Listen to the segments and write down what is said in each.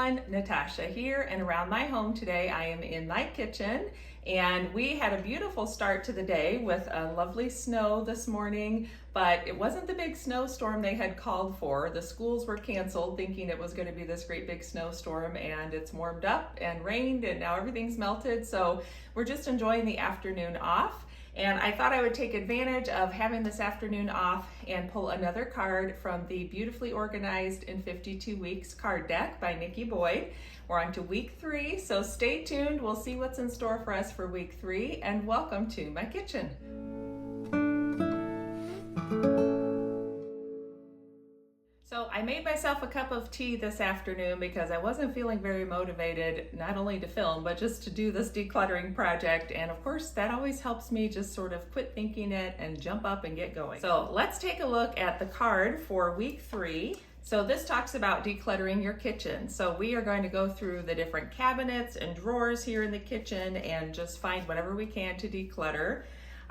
everyone, Natasha here, and around my home today I am in my kitchen, and we had a beautiful start to the day with a lovely snow this morning, but it wasn't the big snowstorm they had called for. The schools were canceled thinking it was going to be this great big snowstorm, and it's warmed up and rained and now everything's melted, so we're just enjoying the afternoon off. And I thought I would take advantage of having this afternoon off and pull another card from the Beautifully Organized in 52 Weeks card deck by Nikki Boyd. We're on to week 3, so stay tuned. We'll see what's in store for us for week 3, and welcome to my kitchen. So I made myself a cup of tea this afternoon because I wasn't feeling very motivated, not only to film, but just to do this decluttering project. And of course, that always helps me just sort of quit thinking it and jump up and get going. So let's take a look at the card for week 3. So this talks about decluttering your kitchen. So we are going to go through the different cabinets and drawers here in the kitchen and just find whatever we can to declutter.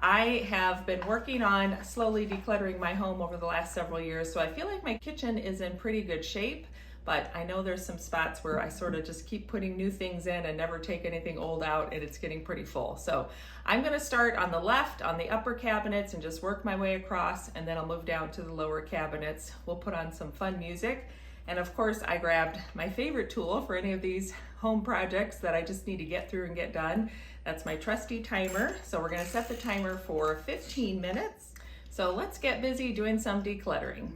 I have been working on slowly decluttering my home over the last several years, so I feel like my kitchen is in pretty good shape, but I know there's some spots where I sort of just keep putting new things in and never take anything old out, and it's getting pretty full. So I'm going to start on the left on the upper cabinets and just work my way across, and then I'll move down to the lower cabinets. We'll put on some fun music. And of course, I grabbed my favorite tool for any of these home projects that I just need to get through and get done. That's my trusty timer. So we're going to set the timer for 15 minutes. So let's get busy doing some decluttering.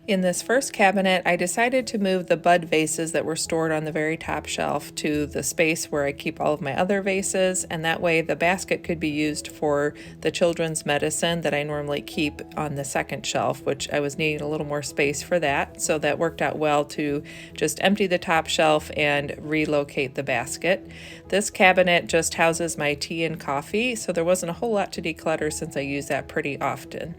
In this first cabinet, I decided to move the bud vases that were stored on the very top shelf to the space where I keep all of my other vases, and that way the basket could be used for the children's medicine that I normally keep on the second shelf, which I was needing a little more space for that, so that worked out well to just empty the top shelf and relocate the basket. This cabinet just houses my tea and coffee, so there wasn't a whole lot to declutter since I use that pretty often.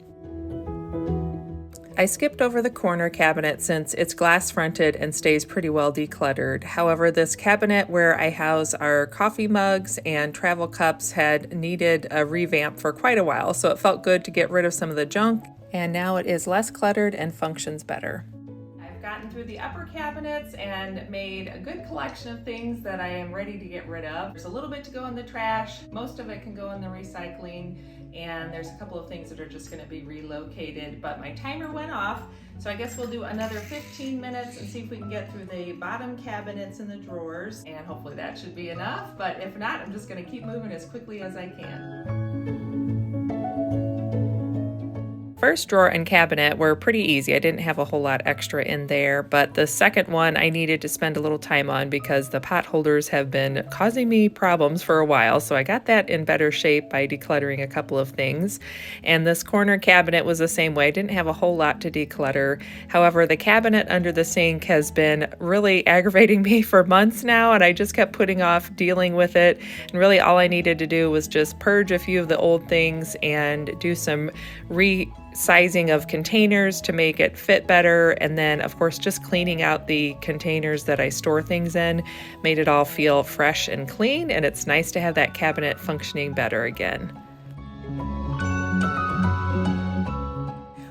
I skipped over the corner cabinet since it's glass fronted and stays pretty well decluttered. However, this cabinet where I house our coffee mugs and travel cups had needed a revamp for quite a while, so it felt good to get rid of some of the junk, and now it is less cluttered and functions better. I've gotten through the upper cabinets and made a good collection of things that I am ready to get rid of. There's a little bit to go in the trash, most of it can go in the recycling, and there's a couple of things that are just going to be relocated, but my timer went off, so I guess we'll do another 15 minutes and see if we can get through the bottom cabinets and the drawers, and hopefully that should be enough, but if not, I'm just going to keep moving as quickly as I can. First drawer and cabinet were pretty easy. I didn't have a whole lot extra in there, but the second one I needed to spend a little time on because the pot holders have been causing me problems for a while, so I got that in better shape by decluttering a couple of things. And this corner cabinet was the same way. I didn't have a whole lot to declutter. However, the cabinet under the sink has been really aggravating me for months now, and I just kept putting off dealing with it. And really all I needed to do was just purge a few of the old things and do some resizing of containers to make it fit better, and then of course just cleaning out the containers that I store things in made it all feel fresh and clean, and it's nice to have that cabinet functioning better again.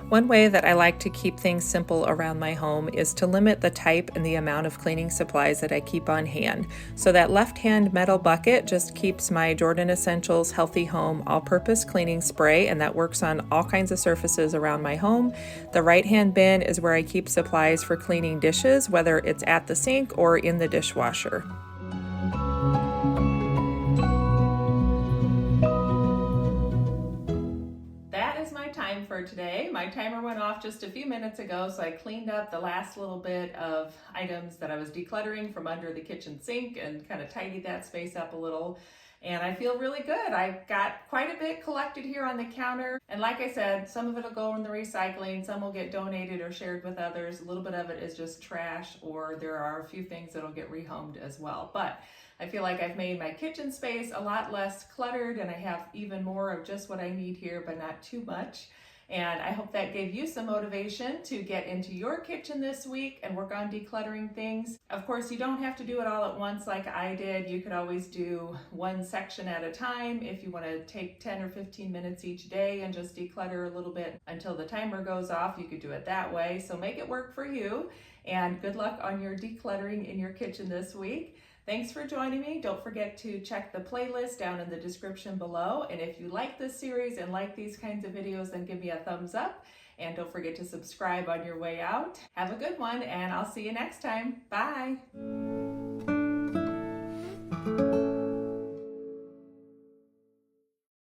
One way that I like to keep things simple around my home is to limit the type and the amount of cleaning supplies that I keep on hand. So that left-hand metal bucket just keeps my Jordan Essentials Healthy Home all-purpose cleaning spray, and that works on all kinds of surfaces around my home. The right-hand bin is where I keep supplies for cleaning dishes, whether it's at the sink or in the dishwasher. For today. My timer went off just a few minutes ago, so I cleaned up the last little bit of items that I was decluttering from under the kitchen sink and kind of tidied that space up a little, and I feel really good. I got quite a bit collected here on the counter, and like I said, some of it will go in the recycling, some will get donated or shared with others, a little bit of it is just trash, or there are a few things that'll get rehomed as well. But I feel like I've made my kitchen space a lot less cluttered, and I have even more of just what I need here, but not too much. And I hope that gave you some motivation to get into your kitchen this week and work on decluttering things. Of course, you don't have to do it all at once like I did. You could always do one section at a time. If you want to take 10 or 15 minutes each day and just declutter a little bit until the timer goes off, you could do it that way. So make it work for you, and good luck on your decluttering in your kitchen this week. Thanks for joining me. Don't forget to check the playlist down in the description below. And if you like this series and like these kinds of videos, then give me a thumbs up. And don't forget to subscribe on your way out. Have a good one, and I'll see you next time. Bye.